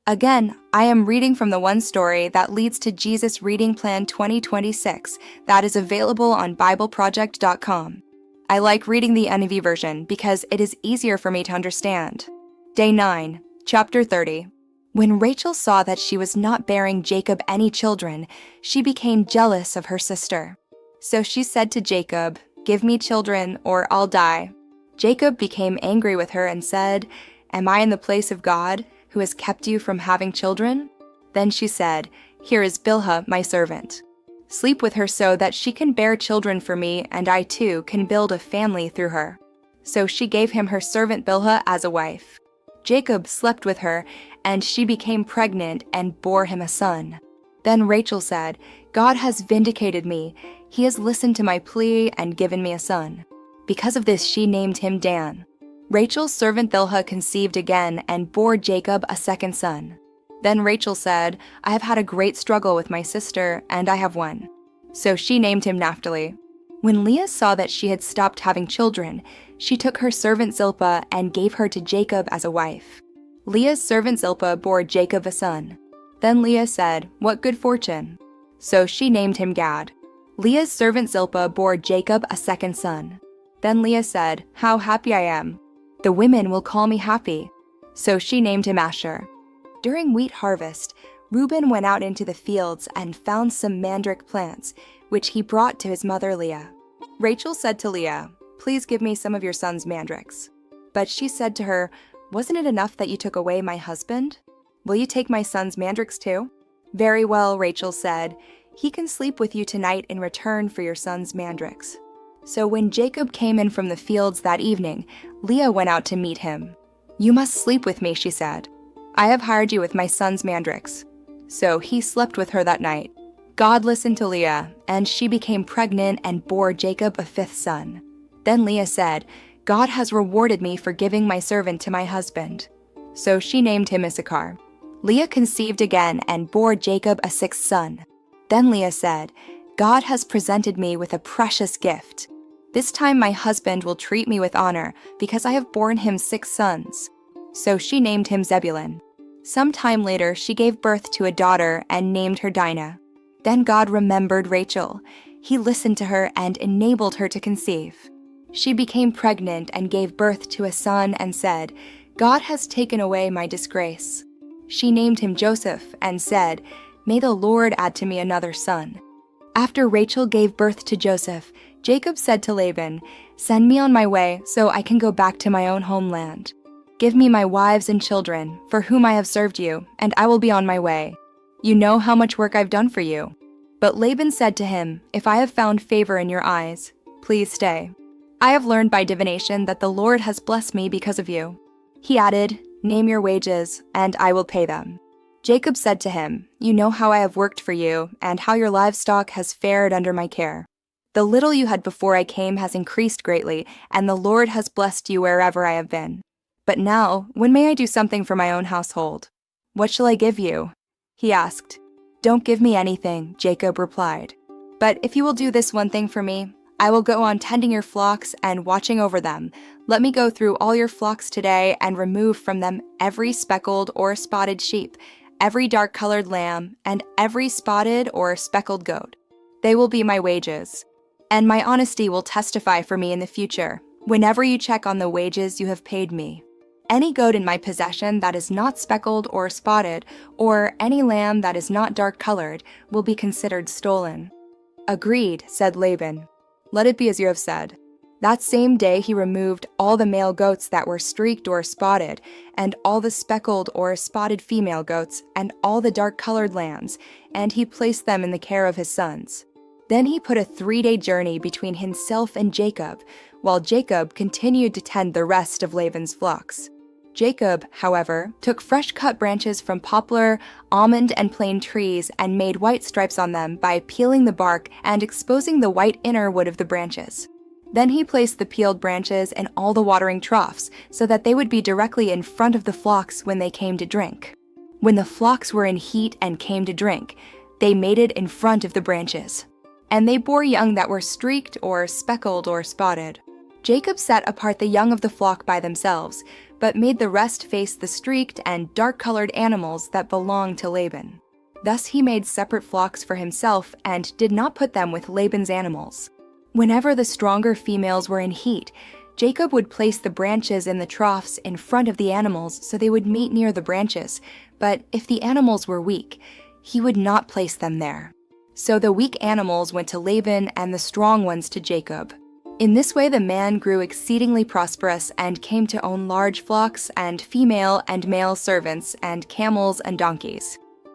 Again, I am reading from the one story that leads to Jesus Reading Plan 2026 that is available on BibleProject.com. I like reading the NIV version because it is easier for me to understand. Day 9, Chapter 30. When Rachel saw that she was not bearing Jacob any children, she became jealous of her sister. So she said to Jacob, "Give me children, or I'll die." Jacob became angry with her and said, "Am I in the place of God, who has kept you from having children?" Then she said, "Here is Bilhah, my servant. Sleep with her so that she can bear children for me, and I too can build a family through her." So she gave him her servant Bilhah as a wife. Jacob slept with her, and she became pregnant and bore him a son. Then Rachel said, "God has vindicated me. He has listened to my plea and given me a son." Because of this, she named him Dan. Rachel's servant Bilhah conceived again and bore Jacob a second son. Then Rachel said, "I have had a great struggle with my sister, and I have won." So she named him Naphtali. When Leah saw that she had stopped having children, she took her servant Zilpah and gave her to Jacob as a wife. Leah's servant Zilpah bore Jacob a son. Then Leah said, "What good fortune." So she named him Gad. Leah's servant Zilpah bore Jacob a second son. Then Leah said, "How happy I am. The women will call me happy." So she named him Asher. During wheat harvest, Reuben went out into the fields and found some mandrake plants, which he brought to his mother Leah. Rachel said to Leah, "Please give me some of your son's mandrakes." But she said to her, "Wasn't it enough that you took away my husband? Will you take my son's mandrakes too?" "Very well," Rachel said. "He can sleep with you tonight in return for your son's mandrakes." So when Jacob came in from the fields that evening, Leah went out to meet him. "You must sleep with me," she said. "I have hired you with my son's mandrakes." So he slept with her that night. God listened to Leah, and she became pregnant and bore Jacob a fifth son. Then Leah said, "God has rewarded me for giving my servant to my husband." So she named him Issachar. Leah conceived again and bore Jacob a sixth son. Then Leah said, "God has presented me with a precious gift. This time my husband will treat me with honor because I have borne him 6 sons." So she named him Zebulun. Some time later, she gave birth to a daughter and named her Dinah. Then God remembered Rachel. He listened to her and enabled her to conceive. She became pregnant and gave birth to a son and said, "God has taken away my disgrace." She named him Joseph and said, "May the Lord add to me another son." After Rachel gave birth to Joseph, Jacob said to Laban, "Send me on my way so I can go back to my own homeland. Give me my wives and children, for whom I have served you, and I will be on my way. You know how much work I've done for you." But Laban said to him, "If I have found favor in your eyes, please stay. I have learned by divination that the Lord has blessed me because of you." He added, "Name your wages, and I will pay them." Jacob said to him, "You know how I have worked for you, and how your livestock has fared under my care. The little you had before I came has increased greatly, and the Lord has blessed you wherever I have been. But now, when may I do something for my own household? What shall I give you?" He asked. "Don't give me anything," Jacob replied. "But if you will do this one thing for me, I will go on tending your flocks and watching over them. Let me go through all your flocks today and remove from them every speckled or spotted sheep, every dark-colored lamb, and every spotted or speckled goat. They will be my wages. And my honesty will testify for me in the future, whenever you check on the wages you have paid me. Any goat in my possession that is not speckled or spotted, or any lamb that is not dark-colored, will be considered stolen." "Agreed," said Laban. "Let it be as you have said." That same day he removed all the male goats that were streaked or spotted, and all the speckled or spotted female goats, and all the dark-colored lambs, and he placed them in the care of his sons. Then he put a 3-day journey between himself and Jacob, while Jacob continued to tend the rest of Laban's flocks. Jacob, however, took fresh-cut branches from poplar, almond, and plane trees and made white stripes on them by peeling the bark and exposing the white inner wood of the branches. Then he placed the peeled branches in all the watering troughs so that they would be directly in front of the flocks when they came to drink. When the flocks were in heat and came to drink, they mated in front of the branches. And they bore young that were streaked or speckled or spotted. Jacob set apart the young of the flock by themselves, but made the rest face the streaked and dark-colored animals that belonged to Laban. Thus he made separate flocks for himself and did not put them with Laban's animals. Whenever the stronger females were in heat, Jacob would place the branches in the troughs in front of the animals so they would meet near the branches, but if the animals were weak, he would not place them there. So the weak animals went to Laban and the strong ones to Jacob. In this way the man grew exceedingly prosperous and came to own large flocks and female and male servants and camels and donkeys.